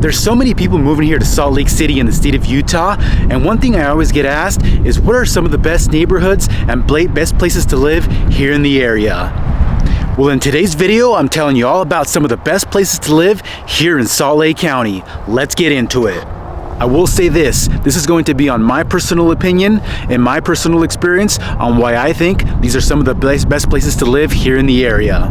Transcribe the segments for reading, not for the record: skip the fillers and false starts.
There's so many people moving here to Salt Lake City in the state of Utah, and one thing I always get asked is what are some of the best neighborhoods and best places to live here in the area? Well, in today's video, I'm telling you all about some of the best places to live here in Salt Lake County. Let's get into it. I will say this is going to be on my personal opinion and my personal experience on why I think these are some of the best places to live here in the area.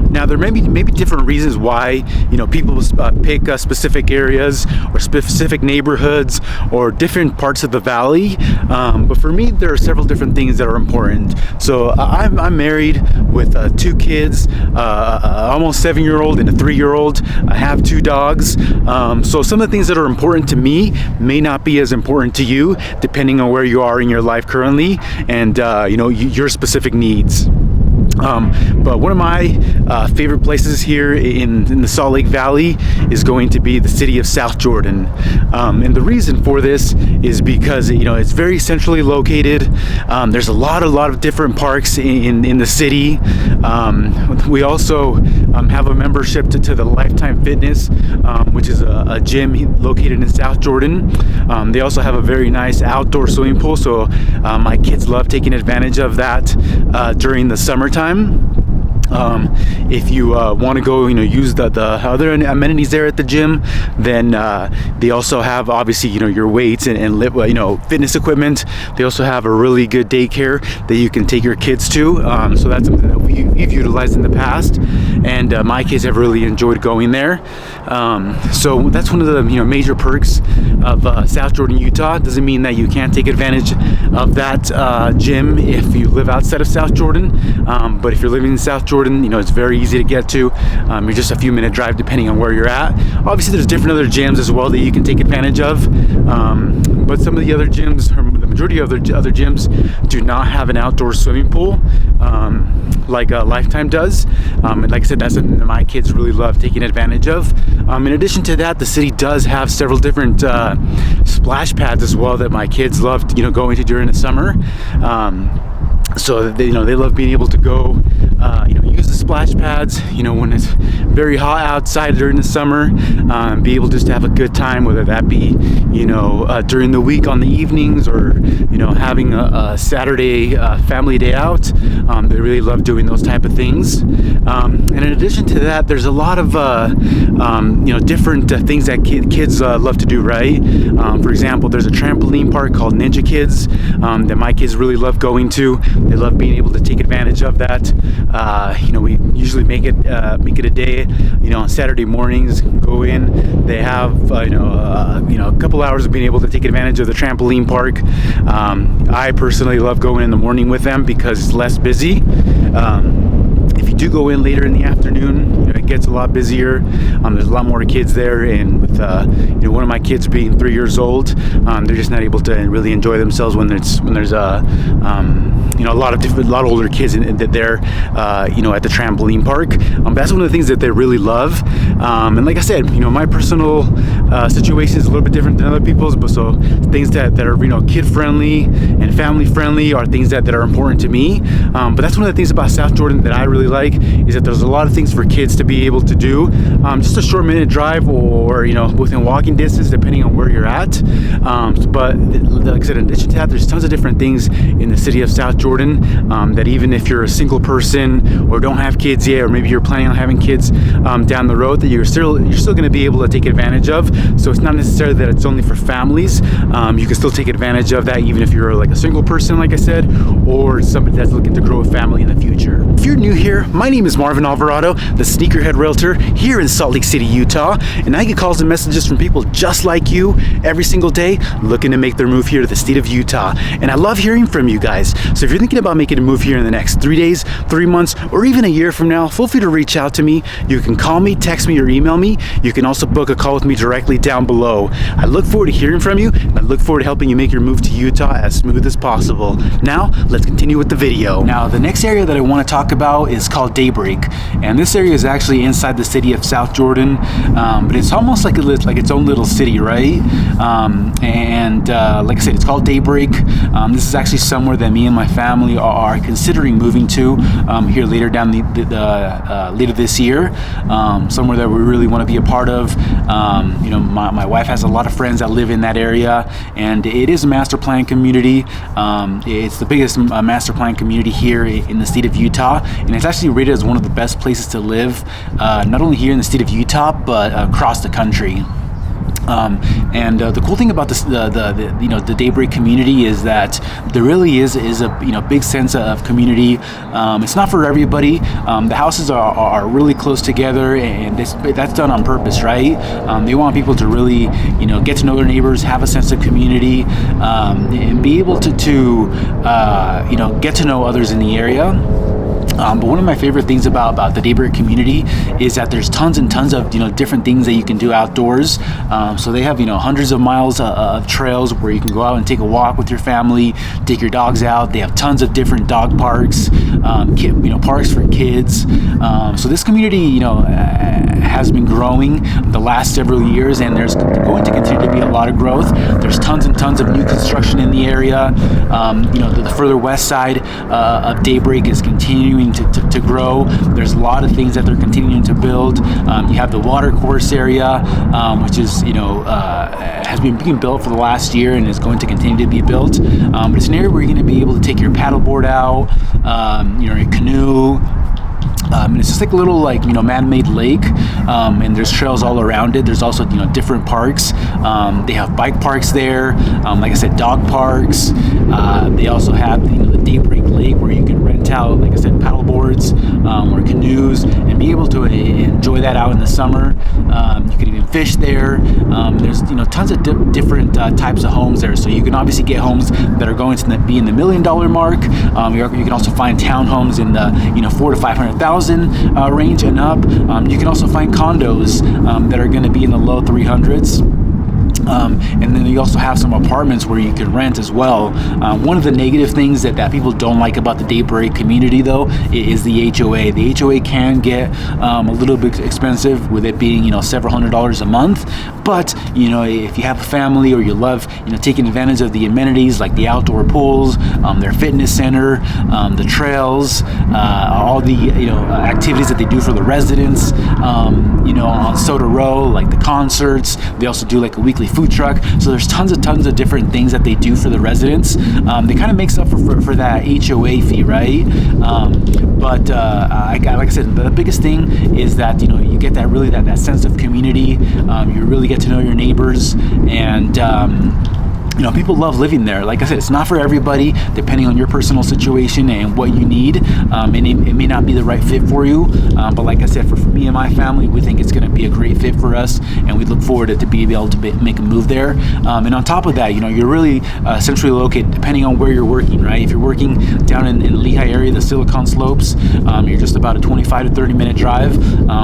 Now, there may be different reasons why, people pick specific areas or specific neighborhoods or different parts of the valley. But for me, there are several different things that are important. So I'm married with 2 kids, almost 7-year-old and a 3-year-old. I have 2 dogs. So some of the things that are important to me may not be as important to you, depending on where you are in your life currently and, your specific needs. But one of my favorite places here in the Salt Lake Valley is going to be the city of South Jordan. And the reason for this is because, it's very centrally located. There's a lot of different parks in the city. We also have a membership to the Lifetime Fitness, which is a gym located in South Jordan. They also have a very nice outdoor swimming pool, so my kids love taking advantage of that during the summertime. If you want to go, use the other amenities there at the gym, then they also have obviously, your weights and fitness equipment. They also have a really good daycare that you can take your kids to. So that's something that we've utilized in the past, and my kids have really enjoyed going there. So that's one of the major perks of South Jordan, Utah. Doesn't mean that you can't take advantage of that gym if you live outside of South Jordan. But if you're living in South Jordan, it's very easy to get to. You're just a few minute drive depending on where you're at. Obviously, there's different other gyms as well that you can take advantage of. But some of the other gyms, or the majority of the other gyms, do not have an outdoor swimming pool like Lifetime does. And like I said, that's something that my kids really love taking advantage of. In addition to that, the city does have several different splash pads as well that my kids love, going to during the summer. So they love being able to go, use the splash pads, when it's very hot outside during the summer, be able just to have a good time, whether that be, during the week on the evenings or, having a Saturday family day out. They really love doing those type of things. And in addition to that, there's a lot of, different things that kids love to do, right? For example, there's a trampoline park called Ninja Kids that my kids really love going to. They love being able to take advantage of that. We usually make it a day, on Saturday mornings, go in. They have, a couple hours of being able to take advantage of the trampoline park. I personally love going in the morning with them because it's less busy. If you do go in later in the afternoon, it gets a lot busier. There's a lot more kids there, and with one of my kids being 3 years old, they're just not able to really enjoy themselves when there's a lot older kids there, at the trampoline park. That's one of the things that they really love. And like I said, my personal situation is a little bit different than other people's, but so things that are kid friendly and family friendly are things that are important to me. But that's one of the things about South Jordan that I really like, is that there's a lot of things for kids to be able to do. Just a short minute drive or within walking distance, depending on where you're at. But like I said, in addition to that, there's tons of different things in the city of South Jordan that even if you're a single person or don't have kids yet, or maybe you're planning on having kids down the road, that you're still going to be able to take advantage of. So it's not necessarily that it's only for families. You can still take advantage of that even if you're like a single person, like I said, or somebody that's looking to grow a family in the future. If you're new here, my name is Marvin Alvarado, the Sneakerhead Realtor here in Salt Lake City, Utah, and I get calls and messages from people just like you every single day looking to make their move here to the state of Utah. And I love hearing from you guys. So if you're thinking about making a move here in the next 3 days, 3 months, or even a year from now, feel free to reach out to me. You can call me, text me, or email me. You can also book a call with me directly down below. I look forward to hearing from you, and I look forward to helping you make your move to Utah as smooth as possible. Now, let's continue with the video. Now, the next area that I want to talk about is called called Daybreak, and this area is actually inside the city of South Jordan, but it's almost like its own little city, right? Like I said, it's called Daybreak. This is actually somewhere that me and my family are considering moving to here later down later this year. Somewhere that we really want to be a part of. My wife has a lot of friends that live in that area, and it is a master plan community. It's the biggest master plan community here in the state of Utah, and it's actually rated as one of the best places to live, not only here in the state of Utah, but across the country. The cool thing about the Daybreak community is that there really is a big sense of community. It's not for everybody. The houses are really close together, and that's done on purpose, right? They want people to really get to know their neighbors, have a sense of community, and be able to get to know others in the area. But one of my favorite things about the Daybreak community is that there's tons and tons of different things that you can do outdoors. So they have hundreds of miles of trails where you can go out and take a walk with your family, take your dogs out. They have tons of different dog parks, parks for kids. So this community has been growing the last several years, and there's going to continue to be a lot of growth. There's tons and tons of new construction in the area. The further west side of Daybreak is continuing to grow. There's a lot of things that they're continuing to build. You have the water course area, which is has been being built for the last year and is going to continue to be built. But it's an area where you're going to be able to take your paddleboard out, your canoe. And it's just like a little man-made lake, and there's trails all around it. There's also different parks. They have bike parks there, like I said, dog parks. They also have the Daybreak Lake where you can rent out, like I said, paddleboards or canoes and be able to enjoy that out in the summer. You can even fish there. There's tons of different types of homes there, so you can obviously get homes that are going to be in the $1 million mark. You can also find townhomes in the $400,000 to $500,000 range and up. You can also find condos that are going to be in the low 300s. And then you also have some apartments where you can rent as well. One of the negative things that people don't like about the Daybreak community, though, is the HOA. The HOA can get a little bit expensive, with it being several $100s a month. But if you have a family or you love taking advantage of the amenities like the outdoor pools, their fitness center, the trails, all the activities that they do for the residents, on Soda Row, like the concerts. They also do like a weekly food truck. So there's tons of different things that they do for the residents. They kind of makes up for that HOA fee, right? But like I said, the biggest thing is that you get that sense of community. You really get to know your neighbors, and people love living there. Like I said, it's not for everybody, depending on your personal situation and what you need. And it may not be the right fit for you. But like I said, for me and my family, we think it's going to be a great fit for us, and we look forward to be able to make a move there. And on top of that, you're really centrally located, depending on where you're working, right? If you're working down in the Lehigh area, the Silicon Slopes, you're just about a 25 to 30 minute drive.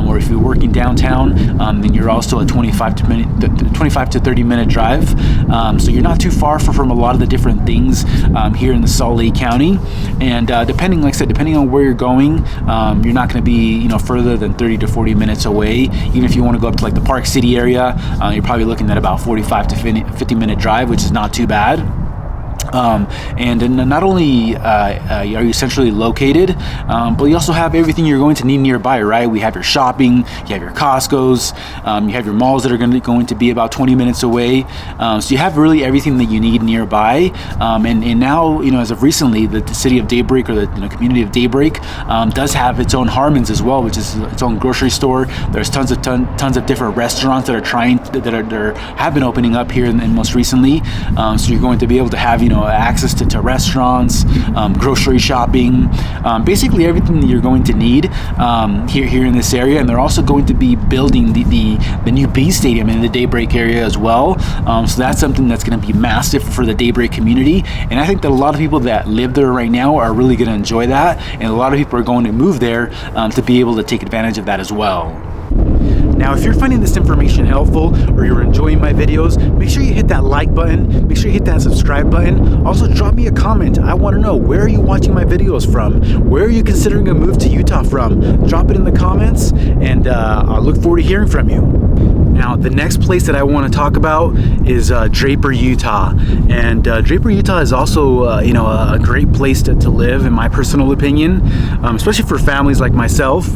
Or if you're working downtown, then you're also a 25 to 30 minute drive. So you're not too far from a lot of the different things here in the Salt Lake County. And depending on where you're going, you're not going to be further than 30 to 40 minutes away. Even if you want to go up to like the Park City area, you're probably looking at about 45 to 50 minute drive, which is not too bad. And not only are you centrally located, but you also have everything you're going to need nearby, right? We have your shopping, you have your Costco's, you have your malls that are going to be about 20 minutes away. So you have really everything that you need nearby. And now, as of recently, the city of Daybreak, or the community of Daybreak, does have its own Harmon's as well, which is its own grocery store. There's tons of different restaurants that have been opening up here and most recently. So you're going to be able to have access to restaurants, grocery shopping, basically everything that you're going to need here in this area. And they're also going to be building the new B Stadium in the Daybreak area as well. So that's something that's going to be massive for the Daybreak community. And I think that a lot of people that live there right now are really going to enjoy that. And a lot of people are going to move there to be able to take advantage of that as well. Now, if you're finding this information helpful or you're enjoying my videos, make sure you hit that like button, make sure you hit that subscribe button. Also, drop me a comment. I want to know, where are you watching my videos from? Where are you considering a move to Utah from? Drop it in the comments, and I'll look forward to hearing from you. Now, the next place that I want to talk about is Draper, Utah. And Draper, Utah is also, a great place to live, in my personal opinion, especially for families like myself.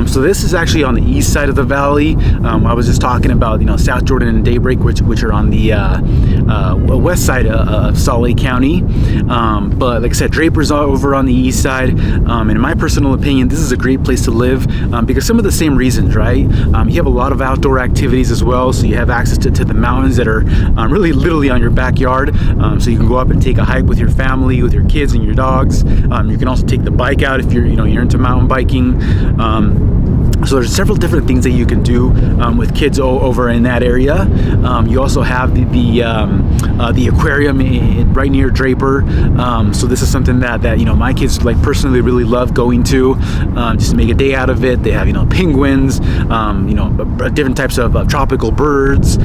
So this is actually on the east side of the valley. I was just talking about, South Jordan and Daybreak, which are on the west side of Salt Lake County. But like I said, Draper's over on the east side. And in my personal opinion, this is a great place to live because some of the same reasons, right? You have a lot of outdoor activities as well, so you have access to the mountains that are really literally on your backyard, so you can go up and take a hike with your family, with your kids and your dogs. You can also take the bike out if you're into mountain biking. So there's several different things that you can do with kids over in that area. You also have the aquarium right near Draper. So this is something that my kids personally really love going to, just to make a day out of it. They have penguins, different types of tropical birds,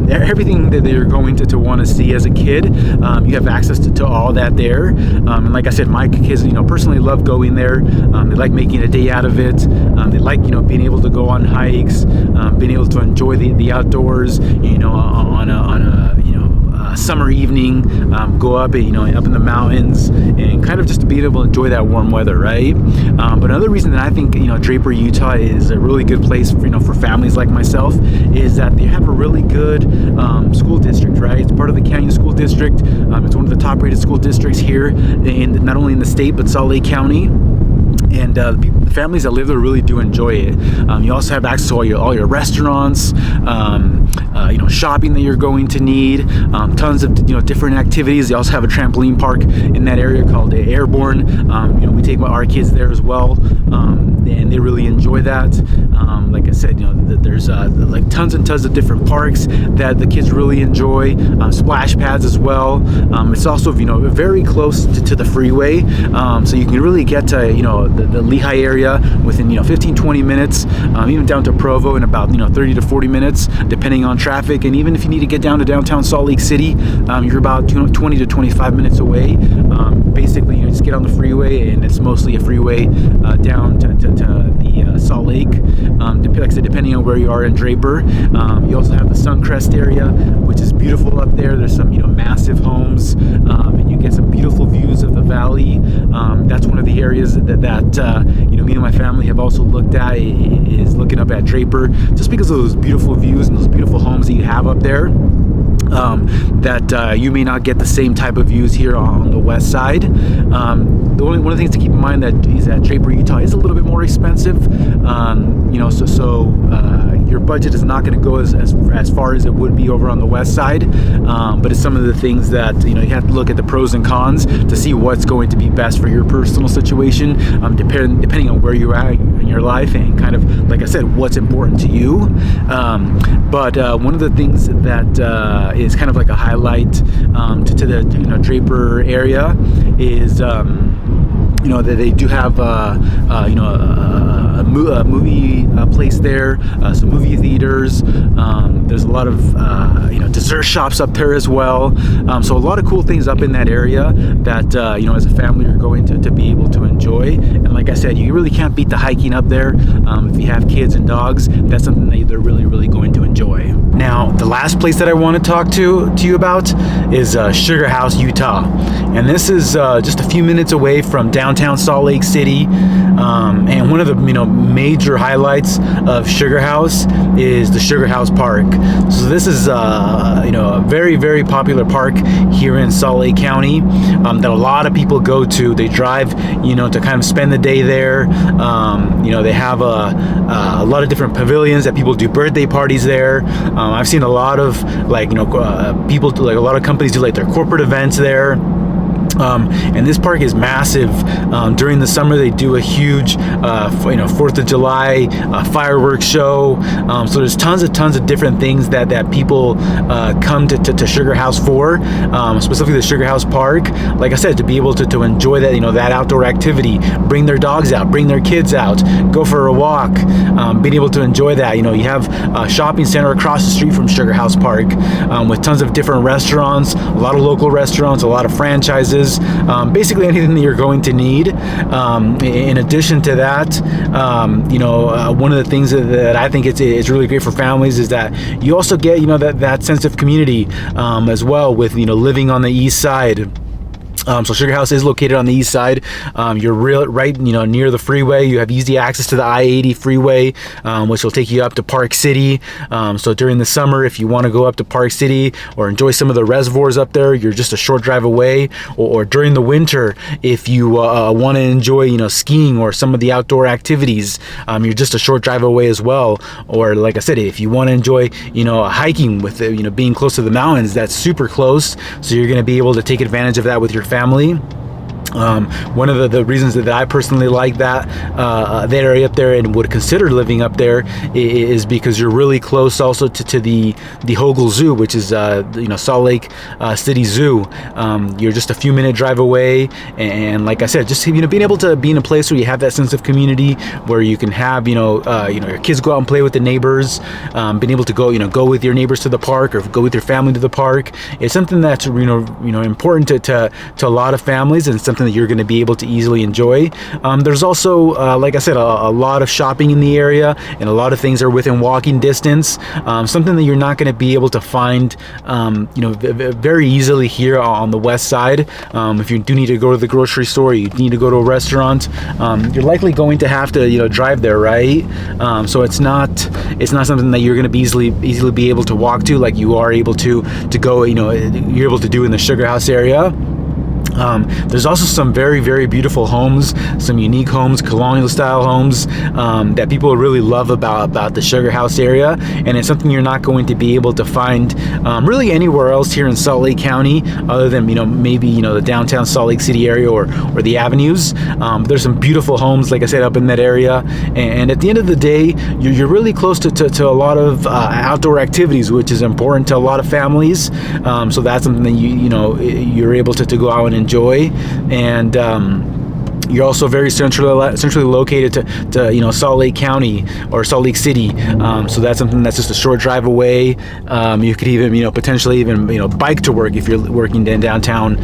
everything that they're going to want to see as a kid. You have access to all that there. And like I said, my kids personally love going there. They like making a day out of it. They like being able to go on hikes, being able to enjoy the outdoors, on a summer evening, go up and up in the mountains and kind of just to be able to enjoy that warm weather, right? But another reason that I think Draper, Utah is a really good place for families like myself is that they have a really good school district, right? It's part of the Canyon School District. It's one of the top rated school districts here, not only in the state but Salt Lake County. And the families that live there really do enjoy it. You also have access to all your restaurants, shopping that you're going to need, tons of different activities. They also have a trampoline park in that area called Airborne. We take our kids there as well, and they really enjoy that. Like I said, there's tons and tons of different parks that the kids really enjoy. Splash pads as well. It's also very close to the freeway, so you can really get to the Lehigh area within 15-20 minutes, even down to Provo in about 30 to 40 minutes, depending on traffic. And even if you need to get down to downtown Salt Lake City, you're about 20 to 25 minutes away. Basically, you just get on the freeway, and it's mostly a freeway down to the Salt Lake. Like I said, depending on where you are in Draper. You also have the Suncrest area, which is beautiful up there. There's some massive homes, and you get some beautiful views of the valley. That's one of the areas that me and my family have also looked at, is looking up at Draper, just because of those beautiful views and those beautiful homes that you have up there. That you may not get the same type of views here on the west side. One of the things to keep in mind is that Draper, Utah is a little bit more expensive. So your budget is not going to go as far as it would be over on the west side. But it's some of the things that you have to look at the pros and cons to see what's going to be best for your personal situation, depending on where you're at in your life and kind of, like I said, what's important to you. But one of the things that is kind of like a highlight to the Draper area is that they do have a movie place there, some movie theaters. There's a lot of dessert shops up there as well. So a lot of cool things up in that area that as a family you're going to be able to enjoy. And like I said, you really can't beat the hiking up there. If you have kids and dogs, that's something that they're really going to enjoy. Now, the last place that I want to talk to you about is Sugar House, Utah. And this is just a few minutes away from downtown Salt Lake City. And one of the major highlights of Sugar House is the Sugar House Park. So this is a very popular park here in Salt Lake County that a lot of people go to. They drive to kind of spend the day there. They have a lot of different pavilions that people do birthday parties there. I've seen a lot of people, like a lot of companies do like their corporate events there. And this park is massive. During the summer, they do a huge, 4th of July fireworks show. So there's tons of different things that people come to Sugar House for, specifically the Sugar House Park. Like I said, to be able to enjoy that, that outdoor activity, bring their dogs out, bring their kids out, go for a walk, being able to enjoy that. You have a shopping center across the street from Sugar House Park with tons of different restaurants, a lot of local restaurants, a lot of franchises. Basically anything that you're going to need. In addition to that, one of the things that I think it's really great for families is that you also get that sense of community as well with living on the east side. So Sugar House is located on the east side. You're right near the freeway. You have easy access to the I-80 freeway, which will take you up to Park City. So during the summer, if you want to go up to Park City or enjoy some of the reservoirs up there, you're just a short drive away. Or during the winter, if you want to enjoy skiing or some of the outdoor activities, you're just a short drive away as well. Or like I said, if you want to enjoy hiking with being close to the mountains, that's super close. So you're going to be able to take advantage of that with your family. One of the reasons that I personally like that area up there and would consider living up there is because you're really close also to the Hogle Zoo, which is Salt Lake City Zoo. You're just a few minute drive away, and like I said, just being able to be in a place where you have that sense of community, where you can have your kids go out and play with the neighbors, being able to go with your neighbors to the park or go with your family to the park. It's something that's important to a lot of families, and something that you're going to be able to easily enjoy. There's also, like I said, a lot of shopping in the area, and a lot of things are within walking distance. Something that you're not going to be able to find, very easily here on the west side. If you do need to go to the grocery store, you need to go to a restaurant, you're likely going to have to, drive there, right? So it's not something that you're going to be easily be able to walk to, like you are able to go, you're able to do in the Sugar House area. There's also some very, very beautiful homes, some unique homes, colonial style homes that people really love about the Sugar House area, and it's something you're not going to be able to find really anywhere else here in Salt Lake County, other than maybe the downtown Salt Lake City area or the avenues. There's some beautiful homes, like I said, up in that area, and at the end of the day, you're really close to a lot of outdoor activities, which is important to a lot of families. So that's something that you're able to go out and enjoy, and you're also very centrally located to Salt Lake County or Salt Lake City, so that's something that's just a short drive away. You could even potentially even bike to work if you're working in downtown.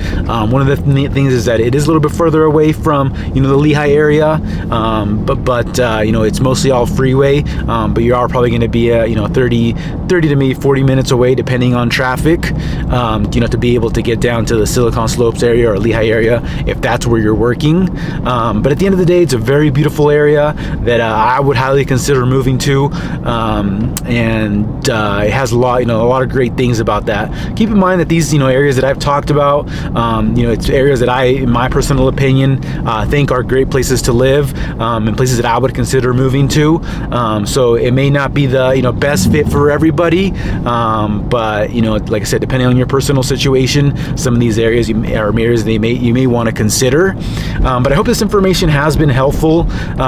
One of the things is that it is a little bit further away from the Lehigh area, but it's mostly all freeway, but you are probably going to be 30 to maybe 40 minutes away depending on traffic, to be able to get down to the Silicon Slopes area or Lehigh area if that's where you're working. But at the end of the day, it's a very beautiful area that I would highly consider moving to, and it has a lot of great things about that. Keep in mind that these areas that I've talked about, it's areas that I, in my personal opinion, think are great places to live, and places that I would consider moving to. So it may not be the best fit for everybody, but like I said, depending on your personal situation, some of these areas are areas you may want to consider. But I hope this information has been helpful.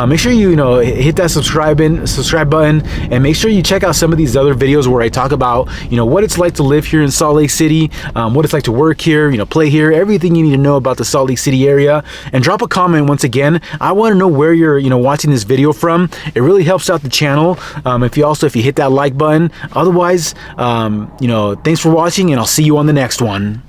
Make sure you hit that subscribe button, and make sure you check out some of these other videos where I talk about what it's like to live here in Salt Lake City, what it's like to work here, play here, everything you need to know about the Salt Lake City area. And drop a comment once again. I want to know where you're watching this video from. It really helps out the channel. If you hit that like button. Otherwise, thanks for watching, and I'll see you on the next one.